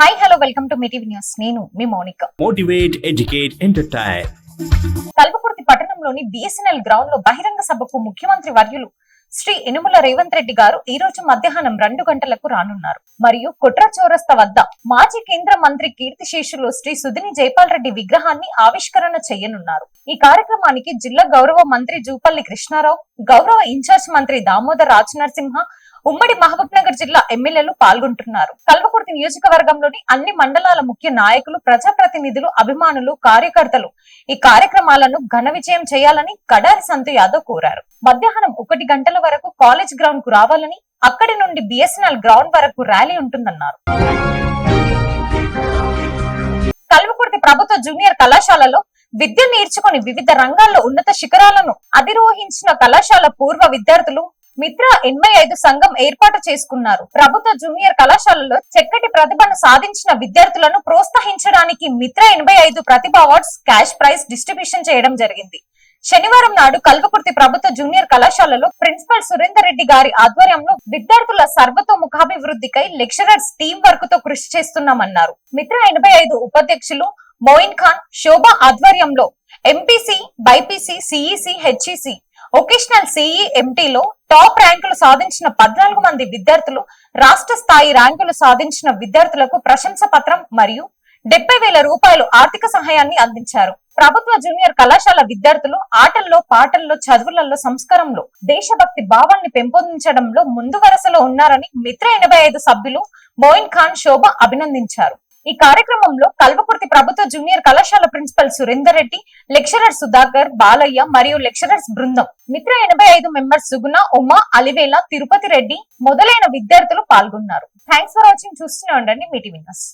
Hi hello welcome to మీటివ్ news. నేను మీ Mounika. Motivate, educate, entertain. Kalwakurthy పట్టణంలోని బిఎస్ఎన్ఎల్ గ్రౌండ్ లో బహిరంగ సభకు ముఖ్యమంత్రి వర్యులు శ్రీ యనుమల రేవంత్ రెడ్డి గారు ఈ రోజు మధ్యాహ్నం 2 గంటలకు రానున్నారు. మరియు కుట్ర చౌరస్తా వద్ద మాజీ కేంద్ర మంత్రి కీర్తిశేషులు శ్రీ సుధిని జైపాల్ రెడ్డి విగ్రహాన్ని ఆవిష్కరణ చేయనున్నారు. ఈ కార్యక్రమానికి జిల్లా గౌరవ మంత్రి జూపల్లి కృష్ణారావు, గౌరవ ఇన్ఛార్జ్ మంత్రి దామోదర్ రాజ్ నరసింహ, ఉమ్మడి మహబూబ్ నగర్ జిల్లా ఎమ్మెల్యేలు పాల్గొంటున్నారు. కల్వకుర్తి నియోజకవర్గంలోని అన్ని మండలాల ముఖ్య నాయకులు, ప్రజాప్రతినిధులు, అభిమానులు, కార్యకర్తలు ఈ కార్యక్రమాలను ఘన విజయం చేయాలని కడారి సంతు యాదవ్ కోరారు. మధ్యాహ్నం 1 గంటల వరకు కాలేజ్ గ్రౌండ్ కు రావాలని, అక్కడి నుండి బిఎస్ఎన్ఎల్ గ్రౌండ్ వరకు ర్యాలీ ఉంటుందన్నారు. కల్వకుర్తి ప్రభుత్వ జూనియర్ కళాశాలలో విద్య నేర్చుకుని వివిధ రంగాల్లో ఉన్నత శిఖరాలను అధిరోహించిన కళాశాల పూర్వ విద్యార్థులు మిత్ర 85 సంఘం ఏర్పాటు చేసుకున్నారు. ప్రభుత్వ జూనియర్ కళాశాలలో చక్కటి ప్రతిభను సాధించిన విద్యార్థులను ప్రోత్సహించడానికి మిత్ర 85 ప్రతిభ అవార్డ్స్ క్యాష్ ప్రైజ్ డిస్ట్రిబ్యూషన్ చేయడం జరిగింది. శనివారం నాడు కల్వకుర్తి ప్రభుత్వ జూనియర్ కళాశాలలో ప్రిన్సిపల్ సురేందర్ రెడ్డి గారి ఆధ్వర్యంలో విద్యార్థుల సర్వతోముఖాభివృద్ధికై లెక్చరర్స్ టీం వర్క్ తో కృషి చేస్తున్నామన్నారు. మిత్ర 85 ఉపాధ్యక్షులు మోయిన్ ఖాన్, శోభ ఆధ్వర్యంలో MPC, BiPC, CEC, HEC, vocational సిఈఎంటీలో టాప్ ర్యాంకులు సాధించిన 14 మంది విద్యార్థులు, రాష్ట్ర స్థాయి ర్యాంకులు సాధించిన విద్యార్థులకు ప్రశంస పత్రం మరియు 70,000 రూపాయలు ఆర్థిక సహాయాన్ని అందించారు. ప్రభుత్వ జూనియర్ కళాశాల విద్యార్థులు ఆటల్లో, పాటల్లో, చదువులలో, సంస్కారంలో, దేశభక్తి భావాన్ని పెంపొందించడంలో ముందు వరుసలో ఉన్నారని మిత్ర 85 సభ్యులు మోయిన్ ఖాన్, శోభ అభినందించారు. ఈ కార్యక్రమంలో కల్వకుర్తి ప్రభుత్వ జూనియర్ కళాశాల ప్రిన్సిపల్ సురేందర్ రెడ్డి, లెక్చరర్ సుధాకర్, బాలయ్య మరియు లెక్చరర్స్ బృందం, మిత్ర 85 మెంబర్స్ సుగుణ, ఉమా, అలివేల, తిరుపతి రెడ్డి మొదలైన విద్యార్థులు పాల్గొన్నారు. Thanks for watching. చూస్తూనే ఉండండి మీటివ్ న్యూస్.